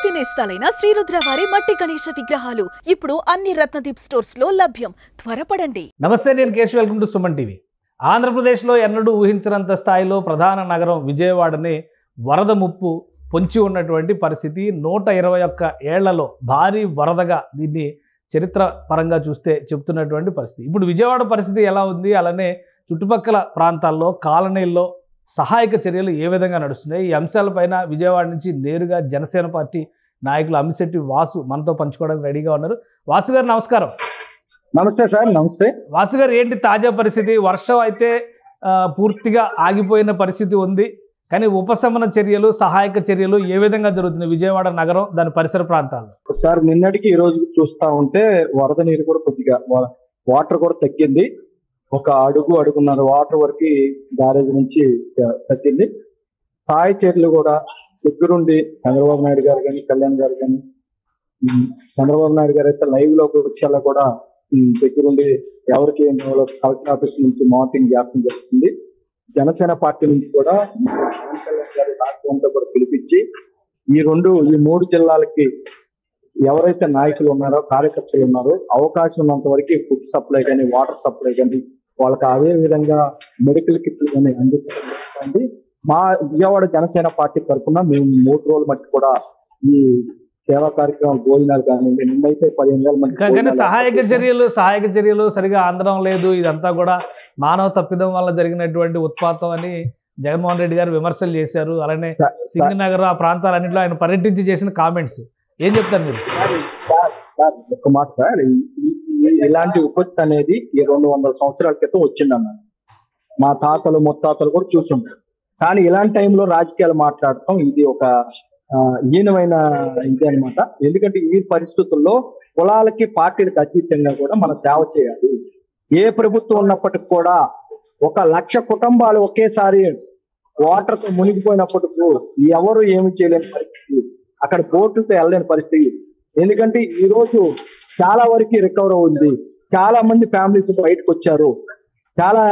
పూర్తి నేస్తాలైన శ్రీరుద్ర వారి మట్టి గణేశ విగ్రహాలు ఇప్పుడు అన్ని రత్నదీప్ స్టోర్స్ లో లభ్యం. త్వరపడండి. నమస్తే, నేను Keshav. Welcome to Suman TV. ఆంధ్రప్రదేశ్లో ఎన్నడూ ఊహించినంత స్థాయిలో ప్రధాన నగరం విజయవాడని వరద ముప్పు పొంచి ఉన్నటువంటి పరిస్థితి. 121 ఏళ్లలో భారీ వరదగా దీన్ని చరిత్ర పరంగా చూస్తే చెప్తున్నటువంటి పరిస్థితి. ఇప్పుడు విజయవాడ పరిస్థితి ఎలా ఉంది, అలానే చుట్టుపక్కల ప్రాంతాల్లో కాలనీల్లో సహాయక చర్యలు ఏ విధంగా నడుస్తున్నాయి, ఈ అంశాలపైన విజయవాడ నుంచి నేరుగా జనసేన పార్టీ నాయకులు అమ్మిశెట్టి వాసు మనతో పంచుకోవడానికి రెడీగా ఉన్నారు. వాసు గారు నమస్కారం. నమస్తే సార్. నమస్తే వాసు గారు, ఏంటి తాజా పరిస్థితి? వర్షం అయితే పూర్తిగా ఆగిపోయిన పరిస్థితి ఉంది, కానీ ఉపశమన చర్యలు, సహాయక చర్యలు ఏ విధంగా జరుగుతుంది విజయవాడ నగరం దాని పరిసర ప్రాంతాల్లో? సార్, నిన్నటికి ఈ రోజు చూస్తా ఉంటే వరద నీరు కూడా కొద్దిగా వాటర్ కూడా తగ్గింది. ఒక అడుగున్నర వాటర్ వరకు బ్యారేజ్ నుంచి తగ్గింది. సహాయ చర్యలు కూడా దగ్గరుండి చంద్రబాబు నాయుడు గారు కానీ, కళ్యాణ్ గారు కానీ, చంద్రబాబు నాయుడు గారు అయితే లైవ్ లో వచ్చేలా కూడా దగ్గరుండి ఎవరికి కలెక్టర్ ఆఫీస్ నుంచి మానిటరింగ్ చేస్తూ జరుగుతుంది. జనసేన పార్టీ నుంచి కూడా పవన్ కళ్యాణ్ గారి రాష్ట్రంతో కూడా పిలిపించి ఈ మూడు జిల్లాలకి ఎవరైతే నాయకులు ఉన్నారో, కార్యకర్తలు ఉన్నారో, అవకాశం ఉన్నంత వరకు ఫుడ్ సప్లై కానీ, వాటర్ సప్లై కానీ, వాళ్ళకి అదే విధంగా మెడికల్ కిట్లు కానీ అందించడం జరుగుతుంది. మా విజయవాడ జనసేన పార్టీ తరఫున మేము 3 రోజుల మట్టి కూడా ఈ సేవా కార్యక్రమం భోజనాలు కానీ, నిన్నైతే 15,000 మంది. సహాయక చర్యలు సరిగా అందడం లేదు. ఇదంతా కూడా మానవ తప్పిదం వల్ల జరిగినటువంటి ఉత్పాతం అని జగన్మోహన్ రెడ్డి గారు విమర్శలు చేశారు. అలానే సింగనగర్ ఆ ప్రాంతాలన్నింటిలో ఆయన పర్యటించి చేసిన కామెంట్స్ ఏం చెప్తారు మీరు? ఒక మాట సార్, ఇలాంటి ఉపత్తి అనేది ఈ 200 సంవత్సరాల క్రితం వచ్చిందన్నారు. మా తాతలు ముత్తాతలు కూడా చూసుంటారు. కానీ ఇలాంటి టైంలో రాజకీయాలు మాట్లాడటం ఇది ఒక హీనమైన ఇది అనమాట. ఎందుకంటే ఈ పరిస్థితుల్లో కులాలకి, పార్టీలకు అతీతంగా కూడా మనం సేవ చేయాలి. ఏ ప్రభుత్వం ఉన్నప్పటికి కూడా 1,00,000 కుటుంబాలు ఒకేసారి వాటర్ తో మునిగిపోయినప్పటికీ ఎవరు ఏమి చేయలేని పరిస్థితి, అక్కడ బోట్లతో వెళ్ళలేని పరిస్థితి. ఎందుకంటే ఈ రోజు చాలా వరకు రికవర్ ఉంది. చాలా మంది ఫ్యామిలీస్ బయటకు వచ్చారు, చాలా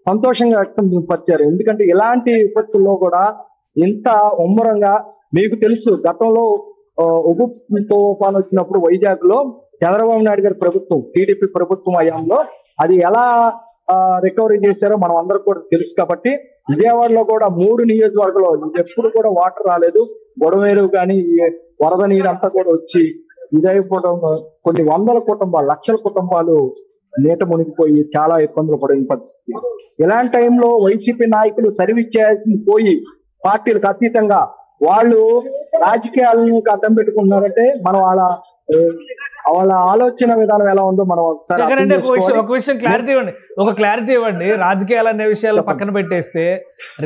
సంతోషంగా వ్యక్తం పరిచారు. ఎందుకంటే ఇలాంటి విపత్తుల్లో కూడా ఇంత ముమ్మరంగా, మీకు తెలుసు గతంలో ఉప తుఫాను వచ్చినప్పుడు వైజాగ్ లో చంద్రబాబు నాయుడు గారి ప్రభుత్వం, టీడీపీ ప్రభుత్వం హయాంలో అది ఎలా రికవరీ చేశారో మనం అందరికి కూడా తెలుసు. కాబట్టి విజయవాడలో కూడా 3 నియోజకవర్గాల్లో ఎప్పుడు కూడా వాటర్ రాలేదు. గొడవేరు కానీ వరద నీరు అంతా కూడా వచ్చి ఇదైపోవడం, కొన్ని వందల కుటుంబాలు, లక్షల కుటుంబాలు నీట మునిగిపోయి చాలా ఇబ్బందులు పడిన పరిస్థితి. ఇలాంటి టైంలో వైసీపీ నాయకులు సర్వీస్ చేయాల్సింది పోయి పార్టీలకు అతీతంగా వాళ్ళు రాజకీయాలను అడ్డం పెట్టుకుంటున్నారంటే మనం వాళ్ళ ఆలోచన విధానం ఎలా ఉందో మనం ఒక విషయం క్లారిటీ ఇవ్వండి. రాజకీయాలు అనే విషయాలు పక్కన పెట్టేస్తే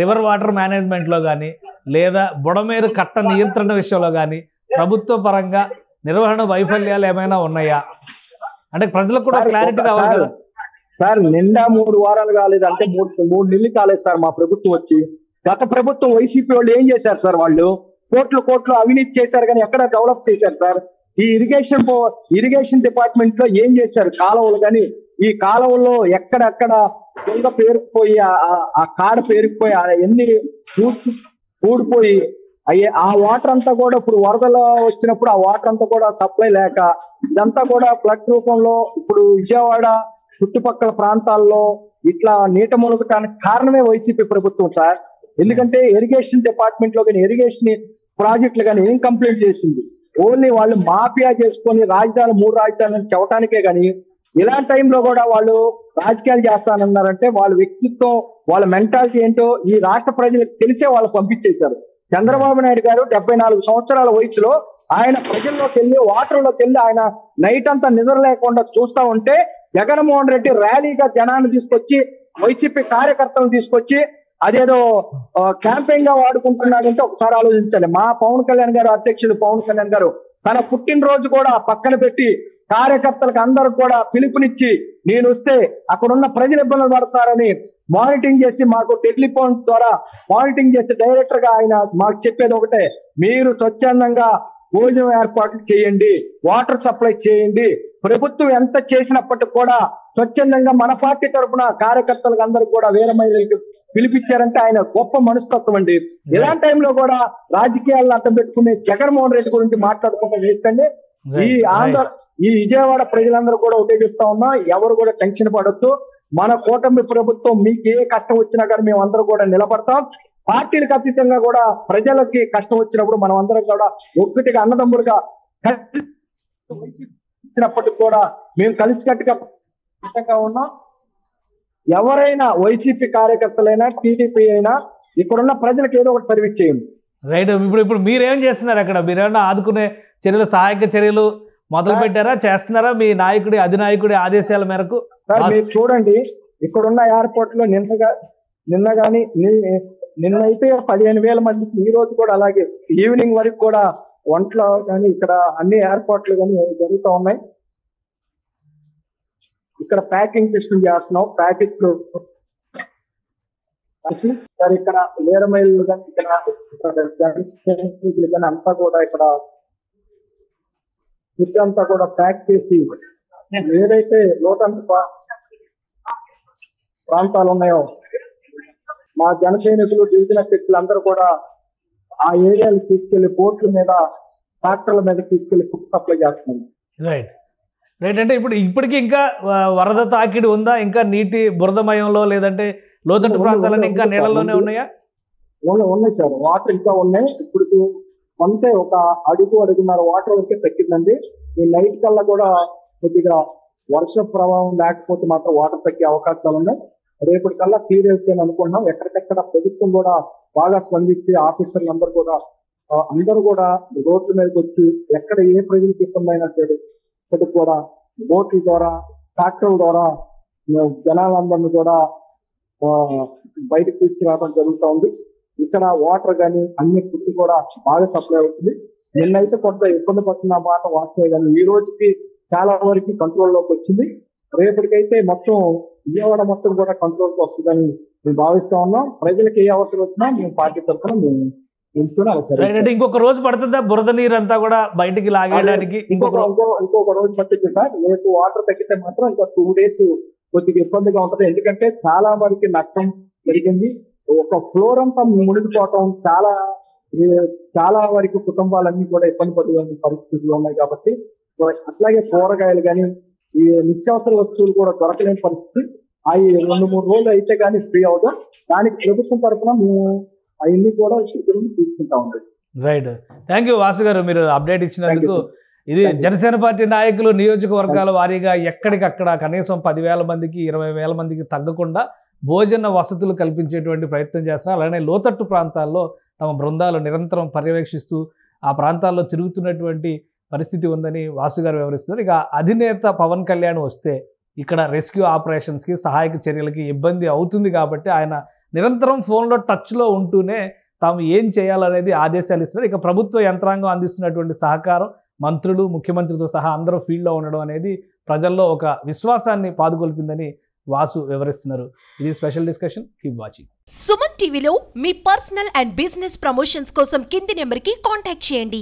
రివర్ వాటర్ మేనేజ్మెంట్ లో కానీ, లేదా బుడమేరు కట్ట నియంత్రణ విషయంలో కానీ ప్రభుత్వ పరంగా నిర్వహణ వైఫల్యాలు ఏమైనా ఉన్నాయా అంటే ప్రజలకు కూడా క్లారిటీ రావాలి కదా సార్. నిండా 3 వారాలు కాలేదు, అంటే 3 నెలలు కాలేదు సార్ మా ప్రభుత్వం వచ్చి. గత ప్రభుత్వం వైసీపీ వాళ్ళు ఏం చేశారు సార్? వాళ్ళు కోట్లు అవినీతి చేశారు, కానీ ఎక్కడ డెవలప్ చేశారు సార్? ఈ ఇరిగేషన్ డిపార్ట్మెంట్ లో ఏం చేశారు? కాలువలు కానీ, ఈ కాలువల్లో ఎక్కడెక్కడ దొంగ పేరుకుపోయి, ఆ కాడ పేరుకుపోయి, ఎన్ని ఊడిపోయి ఆ వాటర్ అంతా కూడా ఇప్పుడు వరదలు వచ్చినప్పుడు ఆ వాటర్ అంతా కూడా సప్లై లేక ఇదంతా కూడా ఫ్లడ్ రూపంలో ఇప్పుడు విజయవాడ చుట్టుపక్కల ప్రాంతాల్లో ఇట్లా నీట మునగటానికి కారణమే వైసీపీ ప్రభుత్వం సార్. ఎందుకంటే ఇరిగేషన్ డిపార్ట్మెంట్ లో కానీ, ఇరిగేషన్ ప్రాజెక్టులు కానీ ఏం కంప్లీట్ చేసింది? ఓన్లీ వాళ్ళు మాఫియా చేసుకొని 3 రాజధానులు చెప్పడానికే కానీ, ఇలాంటి టైంలో కూడా వాళ్ళు రాజకీయాలు చేస్తానన్నారంటే వాళ్ళ వ్యక్తిత్వం, వాళ్ళ మెంటాలిటీ ఏంటో ఈ రాష్ట్ర ప్రజలకు తెలిసే వాళ్ళు పంపించేశారు. చంద్రబాబు నాయుడు గారు 74 సంవత్సరాల వయసులో ఆయన ప్రజల్లోకి వెళ్ళి, వాటర్లోకి వెళ్ళి ఆయన నైట్ అంతా నిద్ర లేకుండా చూస్తా ఉంటే, జగన్మోహన్ రెడ్డి ర్యాలీగా జనాన్ని తీసుకొచ్చి, వైసీపీ కార్యకర్తలను తీసుకొచ్చి అదేదో క్యాంపెయిన్ గా వాడుకుంటున్నాడంటే ఒకసారి ఆలోచించాలి. మా పవన్ కళ్యాణ్ గారు, అధ్యక్షుడు పవన్ కళ్యాణ్ గారు తన పుట్టినరోజు కూడా పక్కన పెట్టి కార్యకర్తలకు అందరూ కూడా పిలుపునిచ్చి, నేను వస్తే అక్కడున్న ప్రజలు ఇబ్బందులు పడతారని మానిటరింగ్ చేసి, మాకు టెలిఫోన్ ద్వారా మానిటరింగ్ చేసి డైరెక్టర్ గా ఆయన మాకు చెప్పేది ఒకటే, మీరు స్వచ్ఛందంగా భోజనం ఏర్పాట్లు చేయండి, వాటర్ సప్లై చేయండి, ప్రభుత్వం ఎంత చేసినప్పటికి కూడా స్వచ్ఛందంగా మన పార్టీ తరఫున కార్యకర్తలకు అందరికి కూడా వేరే మహిళలకు పిలిపించారంటే ఆయన గొప్ప మనస్తత్వం అండి. ఇలాంటి టైంలో కూడా రాజకీయాలను అడ్డం పెట్టుకునే జగన్మోహన్ రెడ్డి గురించి మాట్లాడుకుంటే వేస్తండి. ఈ విజయవాడ ప్రజలందరూ కూడా ఒకటే చెప్తా ఉన్నా, ఎవరు కూడా టెన్షన్ పడొద్దు. మన కూటమి ప్రభుత్వం మీకు ఏ కష్టం వచ్చినా కానీ మేము అందరూ కూడా నిలబడతాం. పార్టీలకు అతీతంగా కూడా ప్రజలకి కష్టం వచ్చినప్పుడు మనం అందరం కూడా ఒక్కటిగా అన్నదమ్ములుగా ఇచ్చినప్పటికి కూడా మేము కలిసికట్టుగా ఉన్నాం. ఎవరైనా వైసీపీ కార్యకర్తలైనా టీడీపీ అయినా ఇక్కడున్న ప్రజలకు ఏదో ఒకటి సర్వీస్ చేయండి. రైట్. ఇప్పుడు మీరేం చేస్తున్నారు అక్కడ? మీరేమన్నా ఆదుకునే చర్యలు, సహాయక చర్యలు మొదలు పెట్టారా, చేస్తున్నారా మీ నాయకుడి అధినాయకుడి ఆదేశాల మేరకు? మీరు చూడండి, ఇక్కడున్న ఎయిర్పోర్ట్ లో నిన్నైతే 15,000 మందికి, ఈ రోజు కూడా అలాగే ఈవినింగ్ వరకు కూడా వంటలు కానీ ఇక్కడ అన్ని ఎయిర్పోర్ట్లు కానీ జరుగుతూ ఉన్నాయి. ఇక్కడ ప్యాకింగ్ సిస్టమ్ చేస్తున్నాం. ప్యాకెట్లు ఇక్కడ నేరమైలు కానీ ఇక్కడ కానీ అంతా కూడా ఇక్కడ అంతా కూడా ప్యాక్ చేసి ఏదైతే లోతట్టు ప్రాంతాలు ఉన్నాయో మా జన సైనికులు, డివిజన్ అధ్యక్షులు అందరూ కూడా ఆ ఏరియాలు తీసుకెళ్లి పోర్ట్ల మీద, ట్రాక్టర్ల మీద తీసుకెళ్లి ఫుడ్ సప్లై చేస్తున్నాం. Right right. అంటే ఇప్పటికీ ఇంకా వరద తాకిడి ఉందా? ఇంకా నీటి బురదమయంలో, లేదంటే లోతట్టు ప్రాంతాలన్నీ ఇంకా నీళ్ళలోనే ఉన్నాయా? ఉన్నాయి సార్, వాటర్ ఇంకా ఉన్నాయి. ఇప్పుడు అంతే ఒక అడుగున్నర వాటర్ వరకే తగ్గిందండి. ఈ నైట్ కల్లా కూడా కొద్దిగా వర్ష ప్రభావం లేకపోతే మాత్రం వాటర్ తగ్గే అవకాశాలు ఉన్నాయి. రేపటి కల్లా క్లియర్ అవుతాయని అనుకుంటున్నాం. ఎక్కడికెక్కడ ప్రభుత్వం కూడా బాగా స్పందించి ఆఫీసర్లు అందరూ కూడా రోడ్ల మీదకి వచ్చి ఎక్కడ ఏ ప్రజలకు ఇబ్బంది అయినా సరే కూడా బోట్ల ద్వారా, ట్రాక్టర్ల ద్వారా జనాలందరినీ కూడా బయటకు తీసుకురావడం జరుగుతూ ఉంది. ఇక్కడ వాటర్ కానీ అన్ని ఫుడ్ కూడా బాగా సప్లై అవుతుంది. నిన్నైతే కొంత ఇబ్బంది పడుతున్న మాట వాస్తవే, కానీ ఈ రోజుకి చాలా వరకు కంట్రోల్లోకి వచ్చింది. రేపటికైతే మొత్తం విజయవాడ మొత్తం కూడా కంట్రోల్కి వస్తుందని మేము భావిస్తా ఉన్నాం. ప్రజలకు ఏ అవసరం వచ్చినా మేము పార్టీ తరఫున మేము అంటే ఇంకొక రోజు పడుతుందా బురద నీరు అంతా కూడా బయటికి లాగేయడానికి? ఇంకొక రోజు పట్టింది సార్. రేపు వాటర్ తగ్గితే మాత్రం ఇంకా 2 days కొద్దిగా ఇబ్బందిగా ఉంటుంది. ఎందుకంటే చాలా వరకు నష్టం జరిగింది. ఒక ఫ్లోర్ అంతా మునిగిపోవటం, చాలా వరకు కుటుంబాలన్నీ కూడా ఇబ్బంది పడుతున్న పరిస్థితులు ఉన్నాయి. కాబట్టి అట్లాగే కూరగాయలు కానీ ఈ నిత్యావసర వస్తువులు కూడా దొరకలేని పరిస్థితి. అవి 2-3 రోజులు అయితే కానీ ఫ్రీ అవుతాం. దానికి ప్రభుత్వం తరఫున మేము అవన్నీ కూడా తీసుకుంటా ఉంటాం. రైట్. థ్యాంక్ యూ వాసు గారు, మీరు అప్డేట్ ఇచ్చినందుకు. ఇది జనసేన పార్టీ నాయకులు నియోజకవర్గాల వారీగా ఎక్కడికక్కడ కనీసం 10,000 మందికి 20,000 మందికి తగ్గకుండా భోజన వసతులు కల్పించేటువంటి ప్రయత్నం చేస్తున్నారు. అలానే లోతట్టు ప్రాంతాల్లో తమ బృందాలు నిరంతరం పర్యవేక్షిస్తూ ఆ ప్రాంతాల్లో తిరుగుతున్నటువంటి పరిస్థితి ఉందని వాసు గారు వివరిస్తున్నారు. ఇక అధినేత పవన్ కళ్యాణ్ వస్తే ఇక్కడ రెస్క్యూ ఆపరేషన్స్కి, సహాయక చర్యలకి ఇబ్బంది అవుతుంది కాబట్టి ఆయన నిరంతరం ఫోన్లో టచ్లో ఉంటూనే తాము ఏం చేయాలనేది ఆదేశాలు ఇస్తున్నారు. ఇక ప్రభుత్వ యంత్రాంగం అందిస్తున్నటువంటి సహకారం, మంత్రులు, ముఖ్యమంత్రితో సహా అందరూ ఫీల్డ్లో ఉండడం అనేది ప్రజల్లో ఒక విశ్వాసాన్ని పాదుకొల్పిందని వాసు వివరిస్తున్నారు. ఇది special discussion. Keep watching. Suman టీవీలో మీ పర్సనల్ అండ్ బిజినెస్ ప్రమోషన్స్ కోసం కింది నెంబర్కి కాంటాక్ట్ చేయండి.